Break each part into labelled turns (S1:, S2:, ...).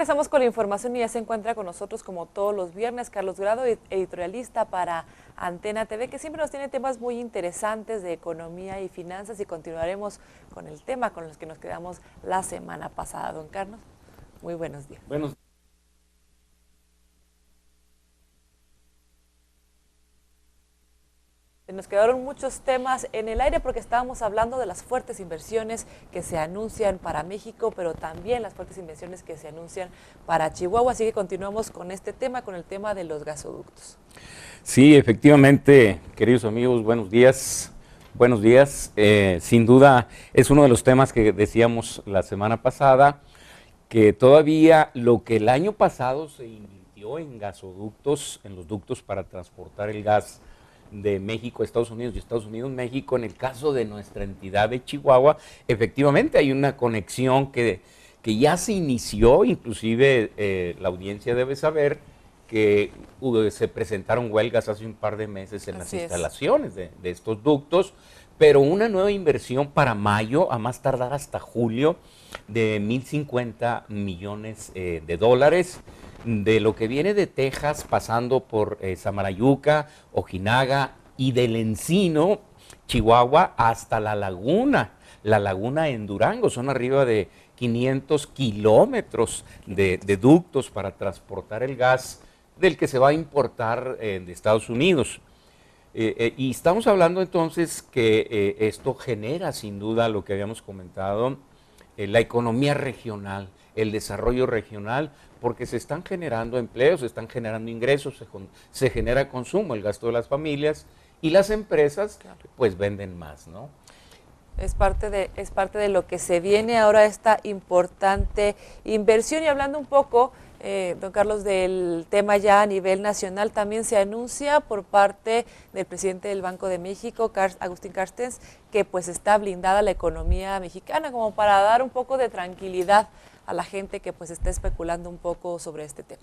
S1: regresamos con la información y ya se encuentra con nosotros como todos los viernes Carlos Grado, editorialista para Antena TV, que siempre nos tiene temas muy interesantes de economía y finanzas, y continuaremos con el tema con los que nos quedamos la semana pasada. Don Carlos, muy buenos días.
S2: Buenos días.
S1: Nos quedaron muchos temas en el aire porque estábamos hablando de las fuertes inversiones que se anuncian para México, pero también las fuertes inversiones que se anuncian para Chihuahua. Así que continuamos con este tema, con el tema de los gasoductos.
S2: Sí, efectivamente, queridos amigos, buenos días. Buenos días. Sin duda es uno de los temas que decíamos la semana pasada, que todavía lo que el año pasado se invirtió en gasoductos, en los ductos para transportar el gas de México a Estados Unidos y Estados Unidos México, en el caso de nuestra entidad de Chihuahua, efectivamente hay una conexión que ya se inició, inclusive la audiencia debe saber que se presentaron huelgas hace un par de meses en las instalaciones de estos ductos, pero una nueva inversión para mayo, a más tardar hasta julio, de 1,050 millones de dólares, de lo que viene de Texas, pasando por Samalayuca, Ojinaga y del Encino, Chihuahua, hasta la laguna en Durango. Son arriba de 500 kilómetros de ductos para transportar el gas del que se va a importar de Estados Unidos. Y estamos hablando entonces que esto genera sin duda lo que habíamos comentado, la economía regional, el desarrollo regional, porque se están generando empleos, se están generando ingresos, se genera consumo, el gasto de las familias, y las empresas pues venden más, ¿no?
S1: Es parte de lo que se viene ahora, esta importante inversión. Y hablando un poco, don Carlos, del tema ya a nivel nacional, también se anuncia por parte del presidente del Banco de México, Agustín Carstens, que pues está blindada la economía mexicana, como para dar un poco de tranquilidad a la gente que pues está especulando un poco sobre este tema.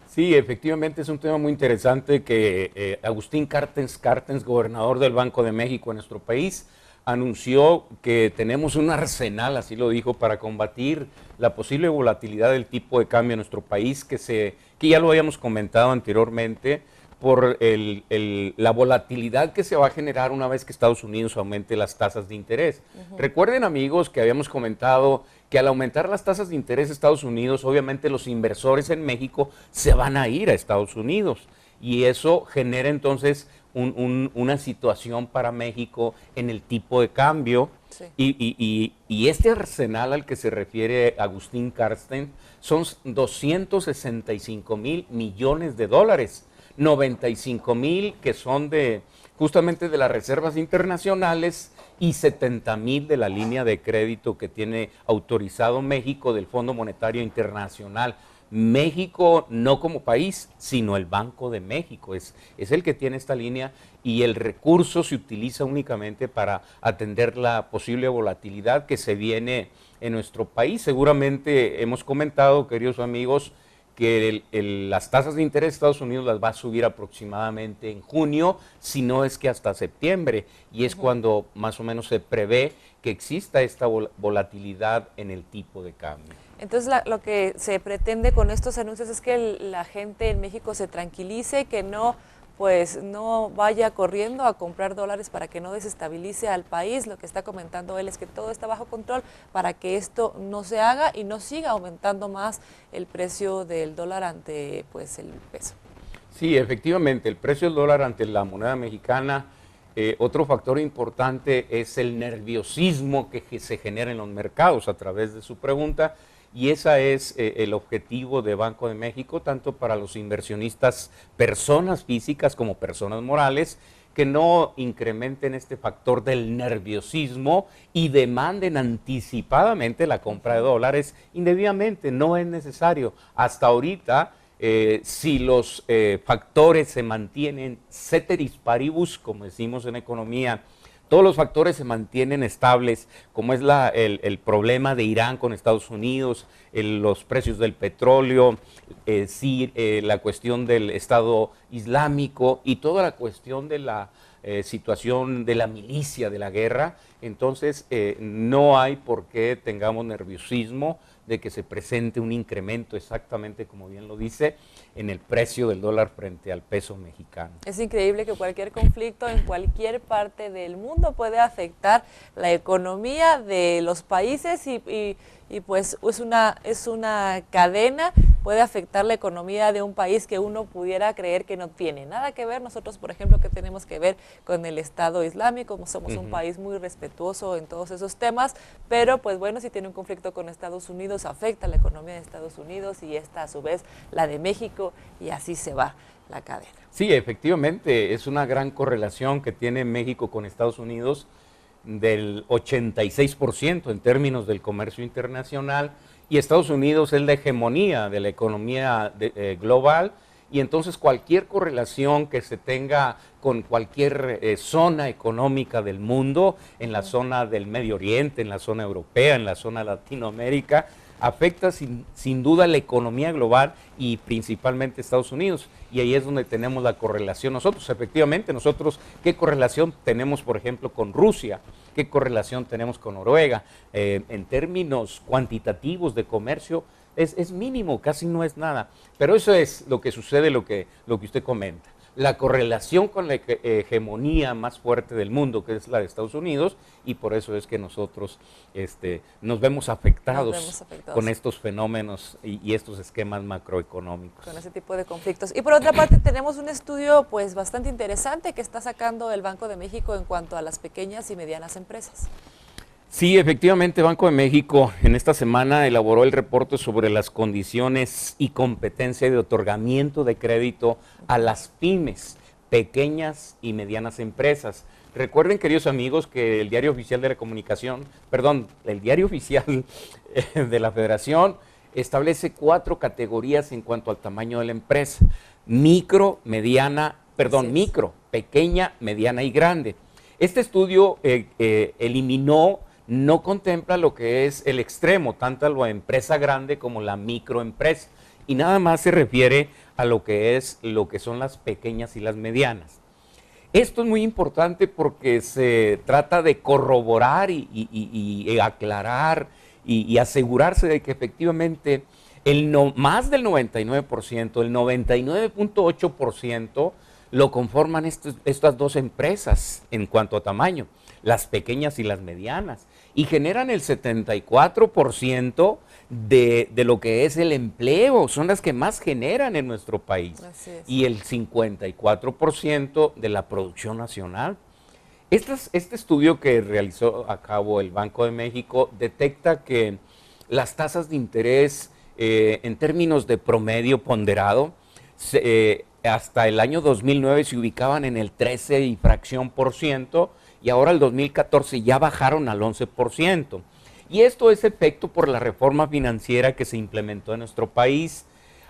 S2: Sí, efectivamente es un tema muy interesante que Agustín Carstens, gobernador del Banco de México en nuestro país, anunció que tenemos un arsenal, así lo dijo, para combatir la posible volatilidad del tipo de cambio en nuestro país, que ya lo habíamos comentado anteriormente, por la volatilidad que se va a generar una vez que Estados Unidos aumente las tasas de interés. Recuerden, amigos, que habíamos comentado que al aumentar las tasas de interés de Estados Unidos, obviamente los inversores en México se van a ir a Estados Unidos, y eso genera entonces una situación para México en el tipo de cambio. Sí. Y este arsenal al que se refiere Agustín Carstens son 265 mil millones de dólares, 95 mil que son justamente de las reservas internacionales y 70 mil de la línea de crédito que tiene autorizado México del Fondo Monetario Internacional. México no como país, sino el Banco de México es el que tiene esta línea, y el recurso se utiliza únicamente para atender la posible volatilidad que se viene en nuestro país. Seguramente hemos comentado, queridos amigos, que las tasas de interés de Estados Unidos las va a subir aproximadamente en junio, si no es que hasta septiembre, y es cuando más o menos se prevé que exista esta volatilidad en el tipo de cambio.
S1: Entonces lo que se pretende con estos anuncios es que la gente en México se tranquilice, que no vaya corriendo a comprar dólares para que no desestabilice al país. Lo que está comentando él es que todo está bajo control para que esto no se haga y no siga aumentando más el precio del dólar ante pues el peso.
S2: Sí, efectivamente, el precio del dólar ante la moneda mexicana. Otro factor importante es el nerviosismo que se genera en los mercados a través de su pregunta, y ese es el objetivo de Banco de México, tanto para los inversionistas, personas físicas como personas morales, que no incrementen este factor del nerviosismo y demanden anticipadamente la compra de dólares indebidamente. No es necesario. Hasta ahorita, si los factores se mantienen ceteris paribus, como decimos en economía, todos los factores se mantienen estables, como es el problema de Irán con Estados Unidos, los precios del petróleo, la cuestión del Estado Islámico y toda la cuestión de la situación de la milicia, de la guerra. Entonces no hay por qué tengamos nerviosismo, de que se presente un incremento exactamente, como bien lo dice, en el precio del dólar frente al peso mexicano.
S1: Es increíble que cualquier conflicto en cualquier parte del mundo puede afectar la economía de los países y pues es una cadena, puede afectar la economía de un país que uno pudiera creer que no tiene nada que ver. Nosotros, por ejemplo, que tenemos que ver con el Estado Islámico, somos un país muy respetuoso en todos esos temas, pero pues bueno, si tiene un conflicto con Estados Unidos, afecta la economía de Estados Unidos y esta a su vez la de México, y así se va la cadena.
S2: Sí, efectivamente, es una gran correlación que tiene México con Estados Unidos, del 86% en términos del comercio internacional, y Estados Unidos es la hegemonía de la economía global, y entonces cualquier correlación que se tenga con cualquier zona económica del mundo, en la zona del Medio Oriente, en la zona europea, en la zona Latinoamérica, afecta sin duda la economía global y principalmente Estados Unidos, y ahí es donde tenemos la correlación nosotros. Efectivamente, nosotros, ¿qué correlación tenemos, por ejemplo, con Rusia? ¿Qué correlación tenemos con Noruega? En términos cuantitativos de comercio es mínimo, casi no es nada, pero eso es lo que sucede, lo que usted comenta. La correlación con la hegemonía más fuerte del mundo, que es la de Estados Unidos, y por eso es que nosotros nos vemos afectados con estos fenómenos y estos esquemas macroeconómicos.
S1: Con ese tipo de conflictos. Y por otra parte tenemos un estudio pues bastante interesante que está sacando el Banco de México en cuanto a las pequeñas y medianas empresas.
S2: Sí, efectivamente, Banco de México en esta semana elaboró el reporte sobre las condiciones y competencia de otorgamiento de crédito a las pymes, pequeñas y medianas empresas. Recuerden, queridos amigos, que el Diario Oficial de la Comunicación, el Diario Oficial de la Federación establece 4 categorías en cuanto al tamaño de la empresa: micro, pequeña, mediana y grande. Este estudio no contempla lo que es el extremo, tanto la empresa grande como la microempresa, y nada más se refiere a lo que son las pequeñas y las medianas. Esto es muy importante porque se trata de corroborar y aclarar y asegurarse de que efectivamente más del 99%, el 99.8% lo conforman estas 2 empresas en cuanto a tamaño, las pequeñas y las medianas, y generan el 74% de lo que es el empleo, son las que más generan en nuestro país, y el 54% de la producción nacional. Este estudio que realizó a cabo el Banco de México detecta que las tasas de interés en términos de promedio ponderado hasta el año 2009 se ubicaban en el 13 y fracción por ciento, y ahora el 2014 ya bajaron al 11%. Y esto es efecto por la reforma financiera que se implementó en nuestro país.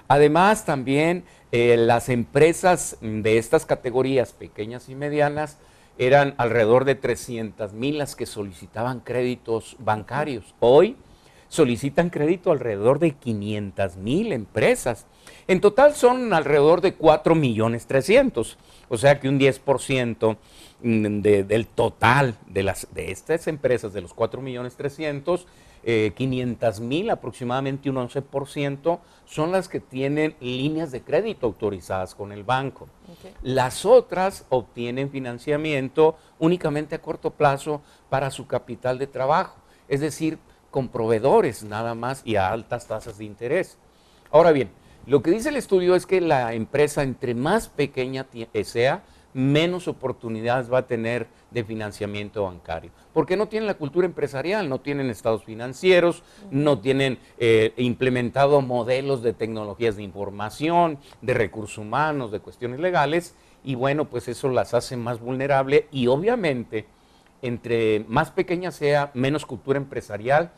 S2: Además, también las empresas de estas categorías, pequeñas y medianas, eran alrededor de 300,000 las que solicitaban créditos bancarios. Hoy solicitan crédito alrededor de 500,000 empresas. En total son alrededor de 4,300,000, o sea que un 10% del total de estas empresas, de los 4,300,000, 500,000, aproximadamente un 11%, son las que tienen líneas de crédito autorizadas con el banco. Okay. Las otras obtienen financiamiento únicamente a corto plazo para su capital de trabajo, es decir, con proveedores nada más y a altas tasas de interés. Ahora bien, lo que dice el estudio es que la empresa, entre más pequeña sea, menos oportunidades va a tener de financiamiento bancario, porque no tienen la cultura empresarial, no tienen estados financieros, no tienen implementado modelos de tecnologías de información, de recursos humanos, de cuestiones legales, y bueno, pues eso las hace más vulnerables, y obviamente, entre más pequeña sea, menos cultura empresarial,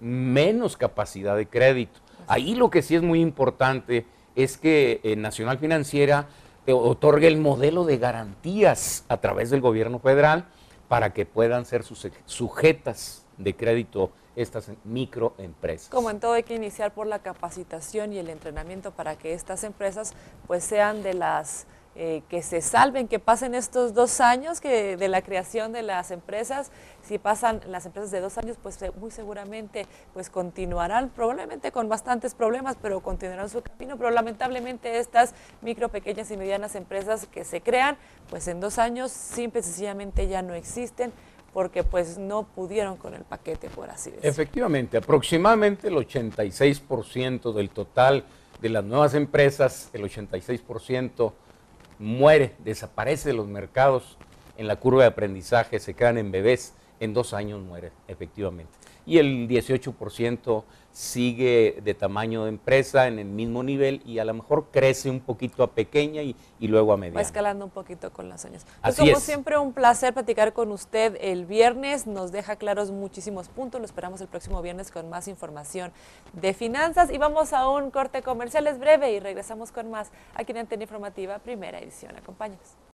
S2: menos capacidad de crédito. Ahí lo que sí es muy importante es que Nacional Financiera otorgue el modelo de garantías a través del gobierno federal para que puedan ser sujetas de crédito estas microempresas.
S1: Como en todo, hay que iniciar por la capacitación y el entrenamiento para que estas empresas pues sean de las que se salven, que pasen estos 2 años que de la creación de las empresas. Si pasan las empresas de 2 años, pues muy seguramente pues continuarán, probablemente con bastantes problemas, pero continuarán su camino. Pero lamentablemente estas micro, pequeñas y medianas empresas que se crean, pues en 2 años simple y sencillamente ya no existen, porque pues no pudieron con el paquete, por así decirlo.
S2: Efectivamente, aproximadamente el 86% del total de las nuevas empresas, el 86% muere, desaparece de los mercados en la curva de aprendizaje, se quedan en bebés, en 2 años muere, efectivamente. Y el 18% sigue de tamaño de empresa en el mismo nivel y a lo mejor crece un poquito a pequeña y luego a mediana.
S1: Va escalando un poquito con los años.
S2: Así
S1: como
S2: es.
S1: siempre, un placer platicar con usted el viernes. Nos deja claros muchísimos puntos. Lo esperamos el próximo viernes con más información de finanzas. Y vamos a un corte comercial, es breve y regresamos con más aquí en Antena Informativa, primera edición. Acompáñenos.